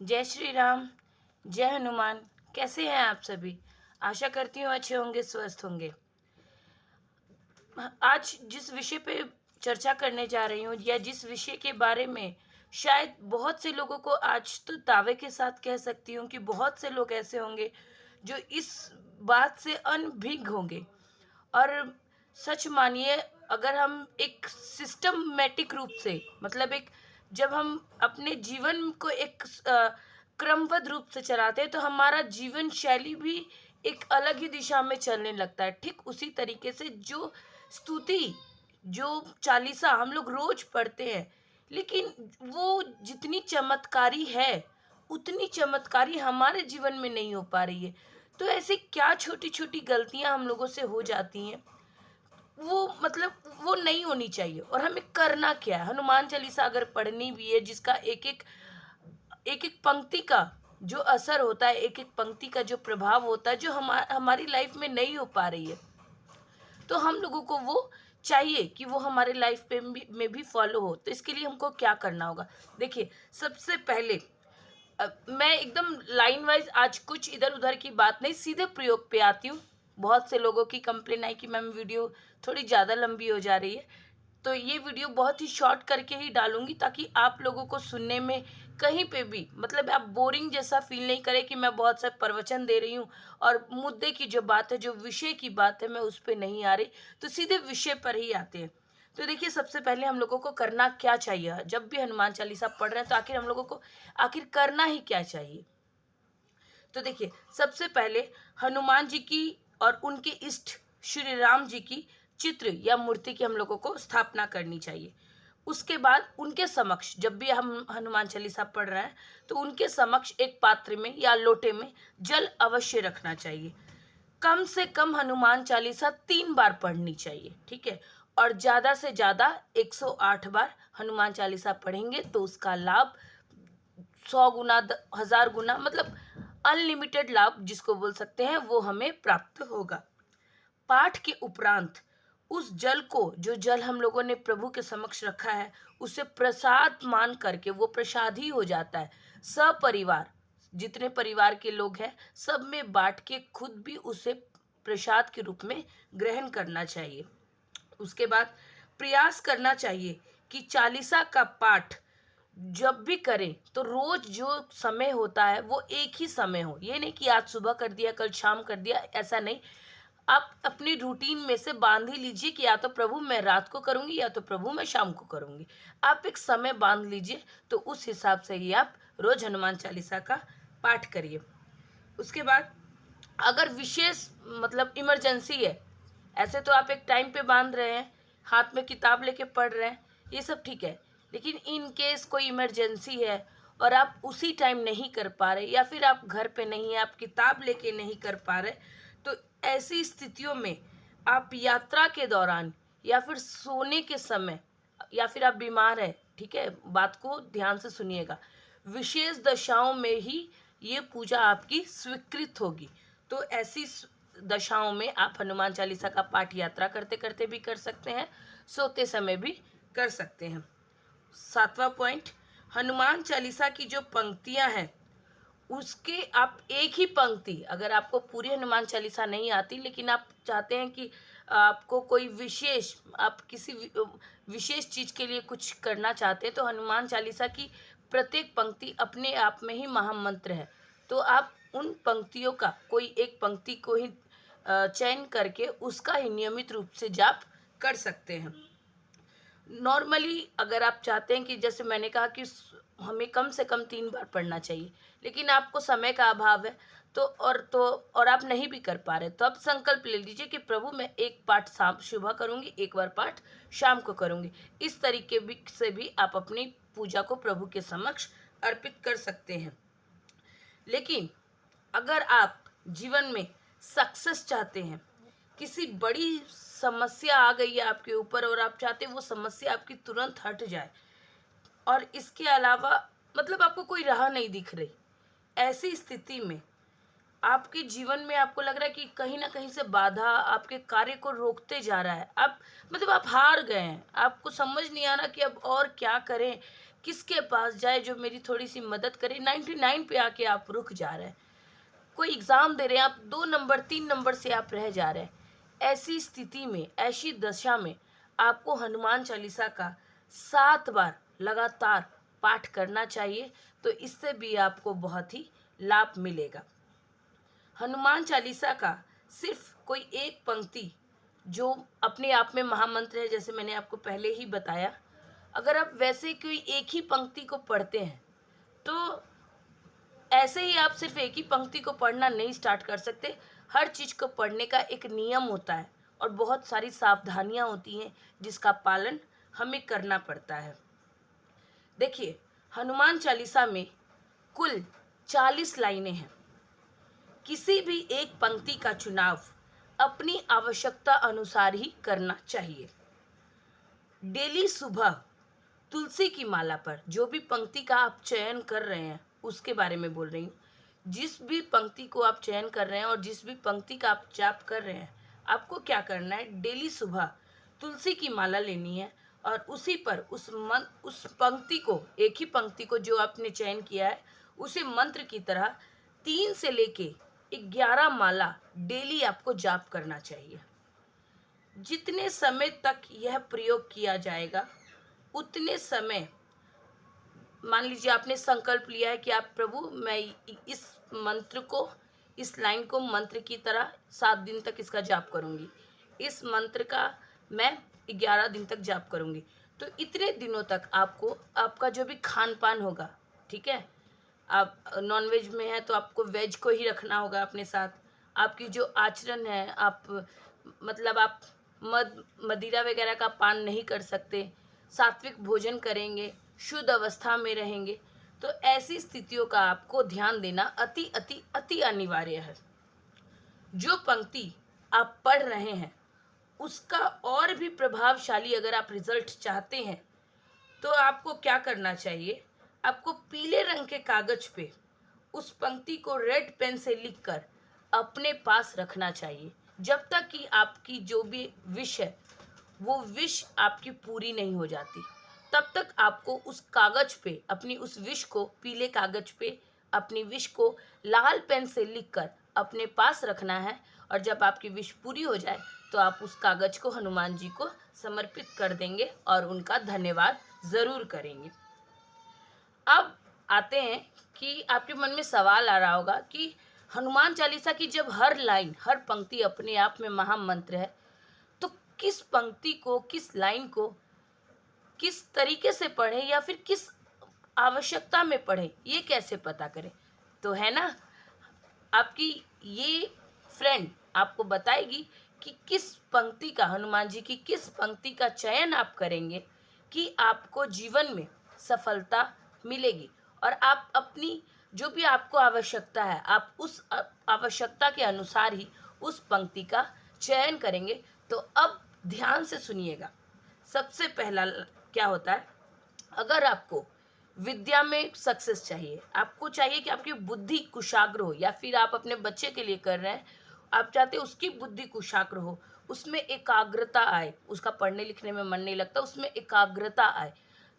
जय श्री राम, जय हनुमान। कैसे हैं आप सभी? आशा करती हूँ अच्छे होंगे, स्वस्थ होंगे। आज जिस विषय पे चर्चा करने जा रही हूँ या जिस विषय के बारे में शायद बहुत से लोगों को आज तो दावे के साथ कह सकती हूँ कि बहुत से लोग ऐसे होंगे जो इस बात से अनभिज्ञ होंगे। और सच मानिए, अगर हम एक सिस्टमैटिक रूप से मतलब एक जब हम अपने जीवन को एक क्रमबद्ध रूप से चलाते हैं तो हमारा जीवन शैली भी एक अलग ही दिशा में चलने लगता है। ठीक उसी तरीके से जो स्तुति, जो चालीसा हम लोग रोज पढ़ते हैं, लेकिन वो जितनी चमत्कारी है उतनी चमत्कारी हमारे जीवन में नहीं हो पा रही है। तो ऐसी क्या छोटी छोटी गलतियां हम लोगों से हो जाती हैं, वो मतलब वो नहीं होनी चाहिए। और हमें करना क्या है? हनुमान चालीसा अगर पढ़नी भी है, जिसका एक एक पंक्ति का जो असर होता है, एक एक पंक्ति का जो प्रभाव होता है, जो हमारी लाइफ में नहीं हो पा रही है, तो हम लोगों को वो चाहिए कि वो हमारे लाइफ में भी फॉलो हो। तो इसके लिए हमको क्या करना होगा? देखिए, सबसे पहले मैं एकदम लाइन वाइज आज कुछ इधर उधर की बात नहीं, सीधे प्रयोग पे आती हूँ। बहुत से लोगों की कंप्लेन आई कि मैम वीडियो थोड़ी ज़्यादा लंबी हो जा रही है, तो ये वीडियो बहुत ही शॉर्ट करके ही डालूंगी ताकि आप लोगों को सुनने में कहीं पे भी मतलब आप बोरिंग जैसा फील नहीं करें कि मैं बहुत सा प्रवचन दे रही हूँ और मुद्दे की जो बात है, जो विषय की बात है, मैं उस पर नहीं आ रही। तो सीधे विषय पर ही आते हैं। तो देखिए, सबसे पहले हम लोगों को करना क्या चाहिए? जब भी हनुमान चालीसा पढ़ रहे हैं तो आखिर हम लोगों को आखिर करना ही क्या चाहिए? तो देखिए, सबसे पहले हनुमान जी की और उनके इष्ट श्री राम जी की चित्र या मूर्ति की हम लोगों को स्थापना करनी चाहिए। उसके बाद उनके समक्ष जब भी हम हनुमान चालीसा पढ़ रहे हैं तो उनके समक्ष एक पात्र में या लोटे में जल अवश्य रखना चाहिए। कम से कम हनुमान चालीसा 3 बार पढ़नी चाहिए, ठीक है? और ज़्यादा से ज़्यादा 108 बार हनुमान चालीसा पढ़ेंगे तो उसका लाभ 100 गुना, 1000 गुना, मतलब अनलिमिटेड लाभ जिसको बोल सकते हैं, वो हमें प्राप्त होगा। पाठ के उपरांत उस जल को, जो जल हम लोगों ने प्रभु के समक्ष रखा है, उसे प्रसाद मान करके वो प्रसाद ही हो जाता है। सपरिवार जितने परिवार के लोग हैं सब में बांट के खुद भी उसे प्रसाद के रूप में ग्रहण करना चाहिए। उसके बाद प्रयास करना चाहिए कि चालीसा का पाठ जब भी करें तो रोज जो समय होता है वो एक ही समय हो। ये नहीं कि आज सुबह कर दिया कल शाम कर दिया, ऐसा नहीं। आप अपनी रूटीन में से बांध ही लीजिए कि या तो प्रभु मैं रात को करूंगी या तो प्रभु मैं शाम को करूंगी। आप एक समय बांध लीजिए, तो उस हिसाब से ही आप रोज हनुमान चालीसा का पाठ करिए। उसके बाद अगर विशेष मतलब इमरजेंसी है, ऐसे तो आप एक टाइम पे बांध रहे हैं, हाथ में किताब लेके पढ़ रहे हैं, ये सब ठीक है। लेकिन इन केस कोई इमरजेंसी है और आप उसी टाइम नहीं कर पा रहे, या फिर आप घर पे नहीं है, आप किताब लेके नहीं कर पा रहे, तो ऐसी स्थितियों में आप यात्रा के दौरान या फिर सोने के समय या फिर आप बीमार हैं, ठीक है, बात को ध्यान से सुनिएगा, विशेष दशाओं में ही ये पूजा आपकी स्वीकृत होगी। तो ऐसी दशाओं में आप हनुमान चालीसा का पाठ यात्रा करते करते भी कर सकते हैं, सोते समय भी कर सकते हैं। 7वां पॉइंट, हनुमान चालीसा की जो पंक्तियां हैं उसके आप एक ही पंक्ति, अगर आपको पूरी हनुमान चालीसा नहीं आती लेकिन आप चाहते हैं कि आपको कोई विशेष, आप किसी विशेष चीज़ के लिए कुछ करना चाहते हैं, तो हनुमान चालीसा की प्रत्येक पंक्ति अपने आप में ही महामंत्र है। तो आप उन पंक्तियों का कोई एक पंक्ति को ही चयन करके उसका ही नियमित रूप से जाप कर सकते हैं। नॉर्मली अगर आप चाहते हैं कि जैसे मैंने कहा कि हमें कम से कम 3 बार पढ़ना चाहिए, लेकिन आपको समय का अभाव है, तो और आप नहीं भी कर पा रहे, तो आप संकल्प ले लीजिए कि प्रभु मैं एक पाठ शाम सुबह करूँगी, एक बार पाठ शाम को करूँगी। इस तरीके भी से भी आप अपनी पूजा को प्रभु के समक्ष अर्पित कर सकते हैं। लेकिन अगर आप जीवन में सक्सेस चाहते हैं, किसी बड़ी समस्या आ गई है आपके ऊपर और आप चाहते हैं वो समस्या आपकी तुरंत हट जाए, और इसके अलावा मतलब आपको कोई राह नहीं दिख रही, ऐसी स्थिति में आपके जीवन में आपको लग रहा है कि कहीं ना कहीं से बाधा आपके कार्य को रोकते जा रहा है, आप मतलब आप हार गए हैं, आपको समझ नहीं आ रहा कि अब और क्या करें, किसके पास जाए जो मेरी थोड़ी सी मदद करे, 99 पे आके आप रुक जा रहे हैं। कोई एग्ज़ाम दे रहे हैं आप, 2 नंबर 3 नंबर से आप रह जा रहे हैं। ऐसी स्थिति में, ऐसी दशा में आपको हनुमान चालीसा का 7 बार लगातार पाठ करना चाहिए, तो इससे भी आपको बहुत ही लाभ मिलेगा। हनुमान चालीसा का सिर्फ कोई एक पंक्ति जो अपने आप में महामंत्र है, जैसे मैंने आपको पहले ही बताया, अगर आप वैसे कोई एक ही पंक्ति को पढ़ते हैं तो ऐसे ही आप सिर्फ एक ही पंक्ति को पढ़ना नहीं स्टार्ट कर सकते। हर चीज़ को पढ़ने का एक नियम होता है और बहुत सारी सावधानियां होती हैं जिसका पालन हमें करना पड़ता है। देखिए, हनुमान चालीसा में कुल 40 लाइनें हैं। किसी भी एक पंक्ति का चुनाव अपनी आवश्यकता अनुसार ही करना चाहिए। डेली सुबह तुलसी की माला पर जो भी पंक्ति का आप चयन कर रहे हैं उसके बारे में बोल रही हूँ। जिस भी पंक्ति को आप चयन कर रहे हैं और जिस भी पंक्ति का आप जाप कर रहे हैं, आपको क्या करना है, डेली सुबह तुलसी की माला लेनी है और उसी पर उस पंक्ति को, एक ही पंक्ति को जो आपने चयन किया है, उसे मंत्र की तरह 3 से लेके 11 माला डेली आपको जाप करना चाहिए। जितने समय तक यह प्रयोग किया जाएगा उतने समय, मान लीजिए आपने संकल्प लिया है कि आप प्रभु मैं इस मंत्र को, इस लाइन को मंत्र की तरह 7 दिन तक इसका जाप करूंगी, इस मंत्र का मैं 11 दिन तक जाप करूंगी, तो इतने दिनों तक आपको आपका जो भी खान पान होगा, ठीक है, आप नॉनवेज में है तो आपको वेज को ही रखना होगा अपने साथ। आपकी जो आचरण है, आप मतलब आप मदिरा वगैरह का पान नहीं कर सकते, सात्विक भोजन करेंगे, शुद्ध अवस्था में रहेंगे। तो ऐसी स्थितियों का आपको ध्यान देना अति अति अति अनिवार्य है। जो पंक्ति आप पढ़ रहे हैं उसका और भी प्रभावशाली अगर आप रिजल्ट चाहते हैं तो आपको क्या करना चाहिए, आपको पीले रंग के कागज पे उस पंक्ति को रेड पेन से लिखकर अपने पास रखना चाहिए। जब तक कि आपकी जो भी विश है वो विश आपकी पूरी नहीं हो जाती, तब तक आपको उस कागज पे अपनी उस विश को, पीले कागज पे अपनी विश को लाल पेन से लिखकर अपने पास रखना है। और जब आपकी विश पूरी हो जाए तो आप उस कागज को हनुमान जी को समर्पित कर देंगे और उनका धन्यवाद ज़रूर करेंगे। अब आते हैं कि आपके मन में सवाल आ रहा होगा कि हनुमान चालीसा की जब हर लाइन, हर पंक्ति अपने आप में महामंत्र है, तो किस पंक्ति को, किस लाइन को किस तरीके से पढ़ें या फिर किस आवश्यकता में पढ़ें, ये कैसे पता करें। तो है ना, आपकी ये फ्रेंड आपको बताएगी कि किस पंक्ति का, हनुमान जी की किस पंक्ति का चयन आप करेंगे कि आपको जीवन में सफलता मिलेगी और आप अपनी जो भी आपको आवश्यकता है, आप उस आवश्यकता के अनुसार ही उस पंक्ति का चयन करेंगे। तो अब ध्यान से सुनिएगा। सबसे पहला क्या होता है, अगर आपको विद्या में सक्सेस चाहिए, आपको चाहिए कि आपकी बुद्धि कुशाग्र हो, या फिर आप अपने बच्चे के लिए कर रहे हैं, आप चाहते हैं उसकी बुद्धि कुशाग्र हो, उसमें एकाग्रता आए, उसका पढ़ने लिखने में मन नहीं लगता, उसमें एकाग्रता आए,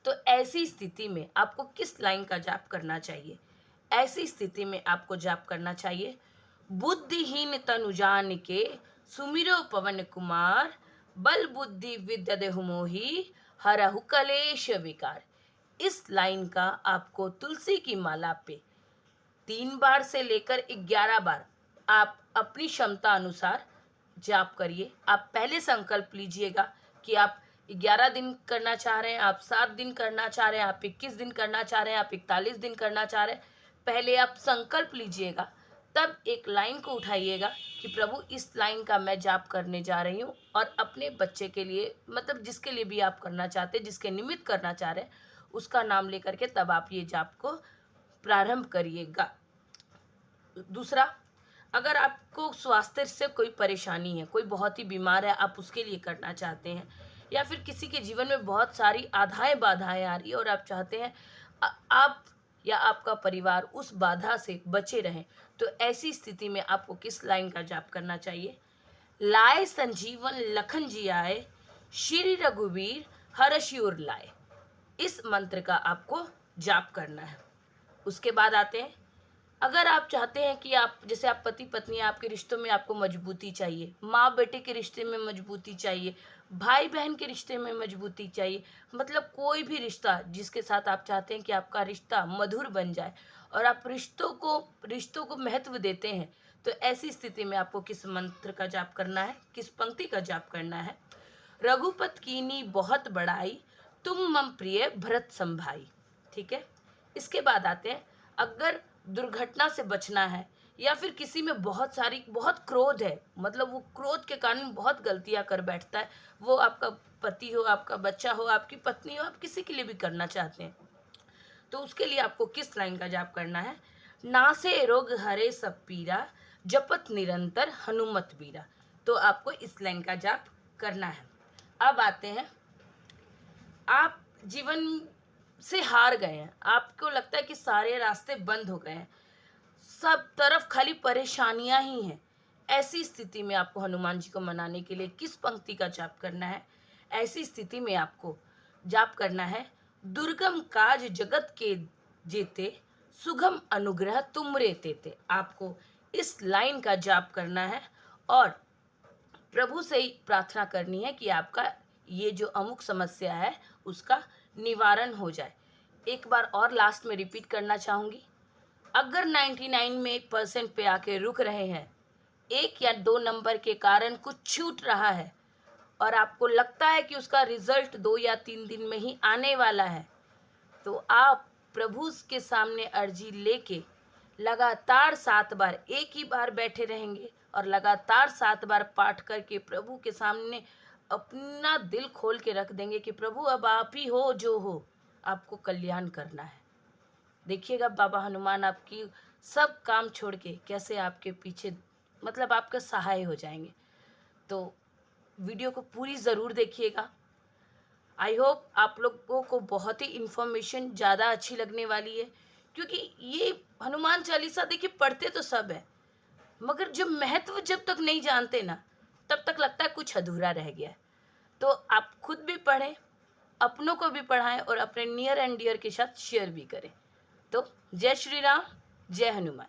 तो ऐसी स्थिति में आपको किस लाइन का जाप करना चाहिए। ऐसी स्थिति में आपको जाप करना चाहिए, बुद्धिहीन तनु जान के सुमिरो पवन कुमार, बल बुद्धि विद्या देहु मोहि, हरहु कलेश विकार। इस लाइन का आपको तुलसी की माला पे 3 बार से लेकर 11 बार आप अपनी क्षमता अनुसार जाप करिए। आप पहले संकल्प लीजिएगा कि आप 11 दिन करना चाह रहे हैं, आप 7 दिन करना चाह रहे हैं, आप 21 दिन करना चाह रहे हैं, आप 41 दिन करना चाह रहे हैं। पहले आप संकल्प लीजिएगा, तब एक लाइन को उठाइएगा कि प्रभु इस लाइन का मैं जाप करने जा रही हूँ, और अपने बच्चे के लिए, मतलब जिसके लिए भी आप करना चाहते हैं, जिसके निमित्त करना चाह रहे हैं, उसका नाम लेकर के तब आप ये जाप को प्रारंभ करिएगा। दूसरा, अगर आपको स्वास्थ्य से कोई परेशानी है, कोई बहुत ही बीमार है, आप उसके लिए करना चाहते हैं, या फिर किसी के जीवन में बहुत सारी बाधाएं आ रही है और आप चाहते हैं आप या आपका परिवार उस बाधा से बचे रहें, तो ऐसी स्थिति में आपको किस लाइन का जाप करना चाहिए, लाए संजीवन लखन जी आए, श्री रघुवीर हर्षि उर लाए। इस मंत्र का आपको जाप करना है। उसके बाद आते हैं, अगर आप चाहते हैं कि आप जैसे आप पति पत्नी, आपके रिश्तों में आपको मजबूती चाहिए, माँ बेटे के रिश्ते में मजबूती चाहिए, भाई बहन के रिश्ते में मजबूती चाहिए, मतलब कोई भी रिश्ता जिसके साथ आप चाहते हैं कि आपका रिश्ता मधुर बन जाए और आप रिश्तों को महत्व देते हैं, तो ऐसी स्थिति में आपको किस मंत्र का जाप करना है, किस पंक्ति का जाप करना है? रघुपत कीनी बहुत बड़ाई, तुम मम प्रिय भरत संभाई। ठीक है। इसके बाद आते हैं, अगर दुर्घटना से बचना है या फिर किसी में बहुत क्रोध है, मतलब वो क्रोध के कारण बहुत गलतियां कर बैठता है, वो आपका पति हो, आपका बच्चा हो, आपकी पत्नी हो, आप किसी के लिए भी करना चाहते हैं, तो उसके लिए आपको किस लाइन का जाप करना है? नासे रोग हरे सब पीरा, जपत निरंतर हनुमत बीरा। तो आपको इस लाइन का जाप करना है। अब आते हैं, आप जीवन से हार गए हैं, आपको लगता है कि सारे रास्ते बंद हो गए हैं, सब तरफ खाली परेशानियां ही हैं। ऐसी स्थिति में आपको हनुमान जी को मनाने के लिए किस पंक्ति का जाप करना है? ऐसी स्थिति में आपको जाप करना है, दुर्गम काज जगत के जेते, सुगम अनुग्रह तुमरे तेते। आपको इस लाइन का जाप करना है और प्रभु से ही प्रार्थना करनी है कि आपका ये जो अमुक समस्या है उसका निवारण हो जाए। एक बार और लास्ट में रिपीट करना चाहूँगी, अगर 99 में परसेंट पे आके रुक रहे हैं, एक या दो नंबर के कारण कुछ छूट रहा है और आपको लगता है कि उसका रिजल्ट 2 या 3 दिन में ही आने वाला है, तो आप प्रभु के सामने अर्जी लेके लगातार 7 बार, एक ही बार बैठे रहेंगे और लगातार 7 बार पाठ करके प्रभु के सामने अपना दिल खोल के रख देंगे कि प्रभु अब आप ही हो जो हो, आपको कल्याण करना है। देखिएगा बाबा हनुमान आपकी सब काम छोड़ के कैसे आपके पीछे, मतलब आपके सहाय हो जाएंगे। तो वीडियो को पूरी ज़रूर देखिएगा। आई होप आप लोगों को बहुत ही इन्फॉर्मेशन ज़्यादा अच्छी लगने वाली है, क्योंकि ये हनुमान चालीसा देखिए पढ़ते तो सब है, मगर जब महत्व जब तक नहीं जानते ना, तब तक लगता है कुछ अधूरा रह गया है। तो आप खुद भी पढ़ें, अपनों को भी पढ़ाएं और अपने नियर एंड डियर के साथ शेयर भी करें। तो जय श्री राम, जय हनुमान।